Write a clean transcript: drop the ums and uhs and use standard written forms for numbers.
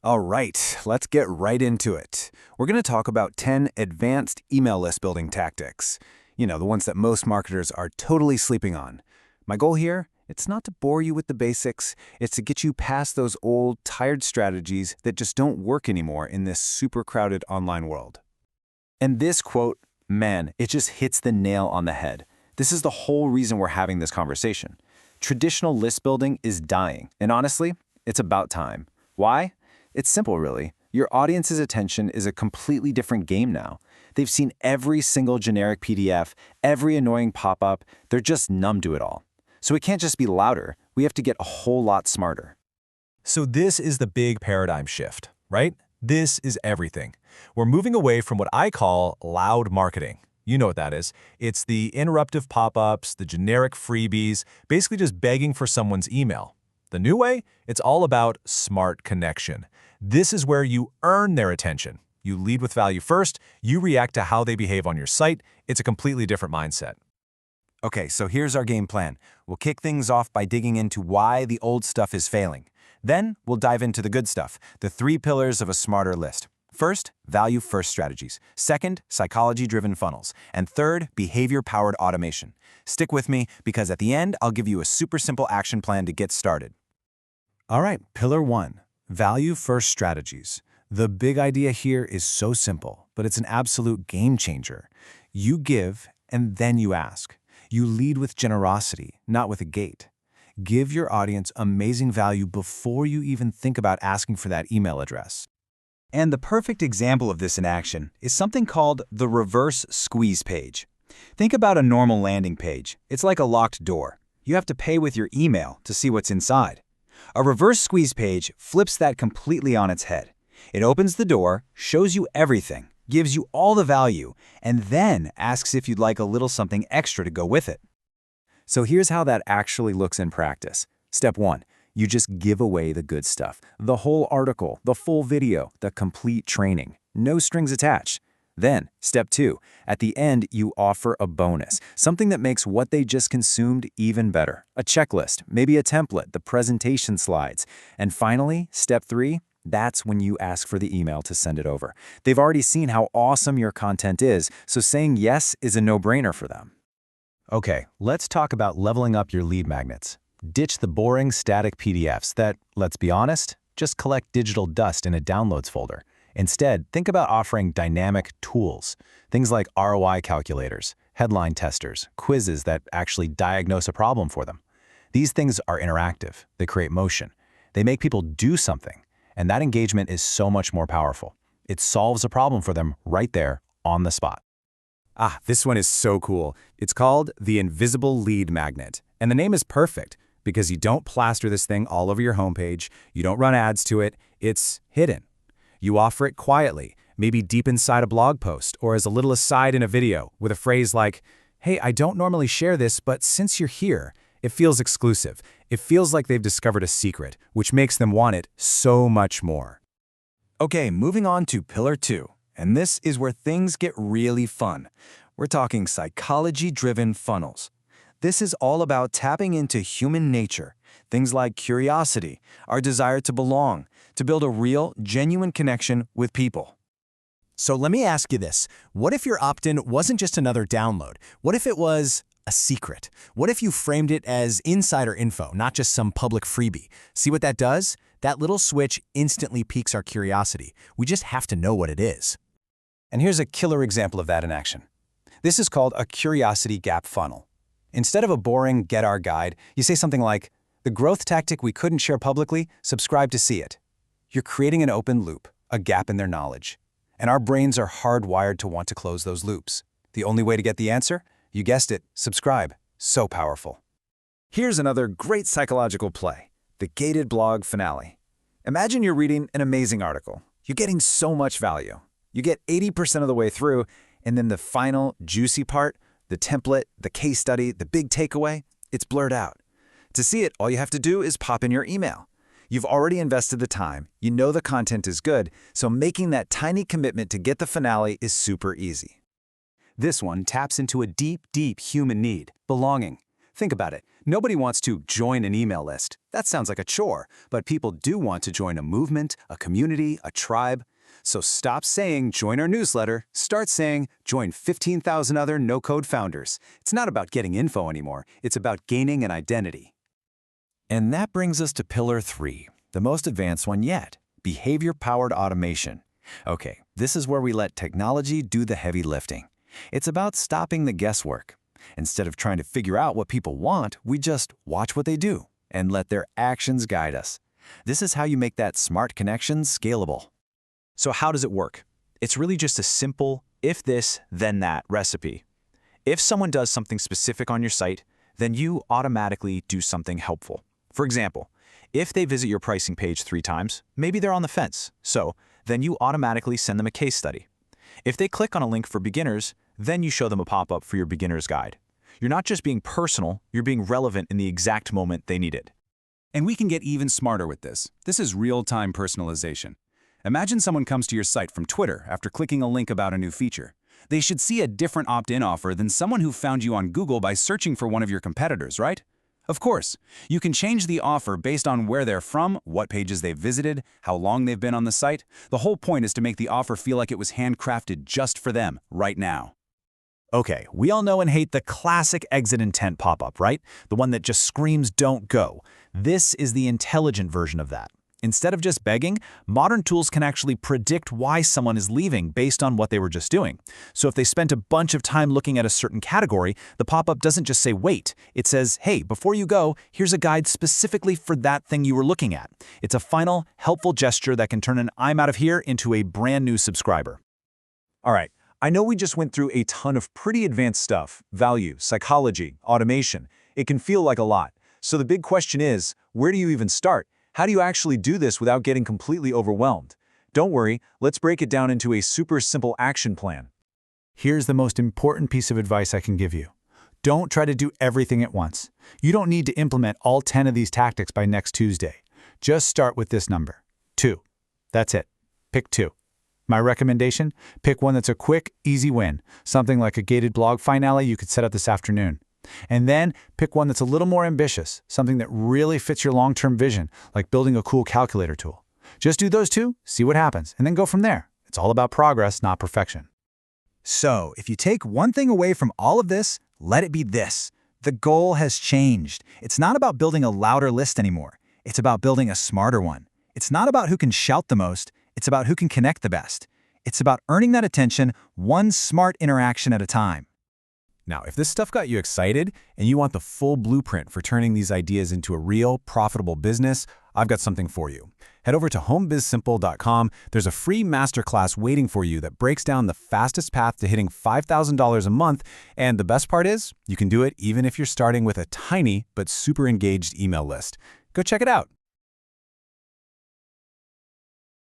All right, let's get right into it. We're going to talk about 10 advanced email list building tactics. The ones that most marketers are totally sleeping on. My goal here, it's not to bore you with the basics, it's to get you past those old, tired strategies that just don't work anymore in this super crowded online world. And this quote, man, it just hits the nail on the head. This is the whole reason we're having this conversation. Traditional list building is dying, and honestly, it's about time. Why? It's simple, really. Your audience's attention is a completely different game now. They've seen every single generic PDF, every annoying pop-up. They're just numb to it all. So it can't just be louder. We have to get a whole lot smarter. So this is the big paradigm shift, right? This is everything. We're moving away from what I call loud marketing. You know what that is. It's the interruptive pop-ups, the generic freebies, basically just begging for someone's email. The new way? It's all about smart connection. This is where you earn their attention. You lead with value first, you react to how they behave on your site. It's a completely different mindset. Okay, so here's our game plan. We'll kick things off by digging into why the old stuff is failing. Then we'll dive into the good stuff, the 3 pillars of a smarter list. First, value-first strategies. Second, psychology-driven funnels. And third, behavior-powered automation. Stick with me because at the end, I'll give you a super simple action plan to get started. All right, pillar 1, value-first strategies. The big idea here is so simple, but it's an absolute game changer. You give, and then you ask. You lead with generosity, not with a gate. Give your audience amazing value before you even think about asking for that email address. And the perfect example of this in action is something called the reverse squeeze page. Think about a normal landing page. It's like a locked door. You have to pay with your email to see what's inside. A reverse squeeze page flips that completely on its head. It opens the door, shows you everything, gives you all the value, and then asks if you'd like a little something extra to go with it. So here's how that actually looks in practice. Step 1, you just give away the good stuff. The whole article, the full video, the complete training. No strings attached. Then, step 2, at the end, you offer a bonus, something that makes what they just consumed even better. A checklist, maybe a template, the presentation slides. And finally, step 3, that's when you ask for the email to send it over. They've already seen how awesome your content is, so saying yes is a no-brainer for them. Okay, let's talk about leveling up your lead magnets. Ditch the boring static PDFs that, let's be honest, just collect digital dust in a downloads folder. Instead, think about offering dynamic tools, things like ROI calculators, headline testers, quizzes that actually diagnose a problem for them. These things are interactive. They create motion. They make people do something, and that engagement is so much more powerful. It solves a problem for them right there on the spot. This one is so cool. It's called the Invisible Lead Magnet, and the name is perfect because you don't plaster this thing all over your homepage, you don't run ads to it, it's hidden. You offer it quietly, maybe deep inside a blog post or as a little aside in a video with a phrase like, hey, I don't normally share this, but since you're here, it feels exclusive. It feels like they've discovered a secret, which makes them want it so much more. Okay, moving on to pillar 2, and this is where things get really fun. We're talking psychology-driven funnels. This is all about tapping into human nature, things like curiosity, our desire to belong, to build a real, genuine connection with people. So let me ask you this. What if your opt-in wasn't just another download? What if it was a secret? What if you framed it as insider info, not just some public freebie? See what that does? That little switch instantly piques our curiosity. We just have to know what it is. And here's a killer example of that in action. This is called a curiosity gap funnel. Instead of a boring get our guide, you say something like, the growth tactic we couldn't share publicly, subscribe to see it. You're creating an open loop, a gap in their knowledge. And our brains are hardwired to want to close those loops. The only way to get the answer? You guessed it, subscribe. So powerful. Here's another great psychological play, the gated blog finale. Imagine you're reading an amazing article. You're getting so much value. You get 80% of the way through, and then the final, juicy part, the template, the case study, the big takeaway, it's blurred out. To see it, all you have to do is pop in your email. You've already invested the time, you know the content is good, so making that tiny commitment to get the finale is super easy. This one taps into a deep, deep human need, belonging. Think about it. Nobody wants to join an email list. That sounds like a chore, but people do want to join a movement, a community, a tribe. So stop saying join our newsletter, start saying join 15,000 other no-code founders. It's not about getting info anymore, it's about gaining an identity. And that brings us to pillar 3, the most advanced one yet, behavior-powered automation. Okay, this is where we let technology do the heavy lifting. It's about stopping the guesswork. Instead of trying to figure out what people want, we just watch what they do and let their actions guide us. This is how you make that smart connection scalable. So how does it work? It's really just a simple if this, then that recipe. If someone does something specific on your site, then you automatically do something helpful. For example, if they visit your pricing page 3 times, maybe they're on the fence, so then you automatically send them a case study. If they click on a link for beginners, then you show them a pop-up for your beginner's guide. You're not just being personal, you're being relevant in the exact moment they need it. And we can get even smarter with this. This is real-time personalization. Imagine someone comes to your site from Twitter after clicking a link about a new feature. They should see a different opt-in offer than someone who found you on Google by searching for one of your competitors, right? Of course, you can change the offer based on where they're from, what pages they've visited, how long they've been on the site. The whole point is to make the offer feel like it was handcrafted just for them, right now. Okay, we all know and hate the classic exit intent pop-up, right? The one that just screams don't go. This is the intelligent version of that. Instead of just begging, modern tools can actually predict why someone is leaving based on what they were just doing. So if they spent a bunch of time looking at a certain category, the pop-up doesn't just say wait. It says, hey, before you go, here's a guide specifically for that thing you were looking at. It's a final, helpful gesture that can turn an I'm out of here into a brand new subscriber. All right, I know we just went through a ton of pretty advanced stuff, value, psychology, automation. It can feel like a lot. So the big question is, where do you even start? How do you actually do this without getting completely overwhelmed? Don't worry, let's break it down into a super simple action plan. Here's the most important piece of advice I can give you. Don't try to do everything at once. You don't need to implement all 10 of these tactics by next Tuesday. Just start with this number, 2. That's it. Pick 2. My recommendation? Pick one that's a quick, easy win, something like a gated blog finale you could set up this afternoon. And then pick one that's a little more ambitious, something that really fits your long-term vision, like building a cool calculator tool. Just do those 2, see what happens, and then go from there. It's all about progress, not perfection. So, if you take one thing away from all of this, let it be this. The goal has changed. It's not about building a louder list anymore. It's about building a smarter one. It's not about who can shout the most. It's about who can connect the best. It's about earning that attention one smart interaction at a time. Now, if this stuff got you excited and you want the full blueprint for turning these ideas into a real, profitable business, I've got something for you. Head over to homebizsimple.com. There's a free masterclass waiting for you that breaks down the fastest path to hitting $5,000 a month. And the best part is, you can do it even if you're starting with a tiny but super engaged email list. Go check it out.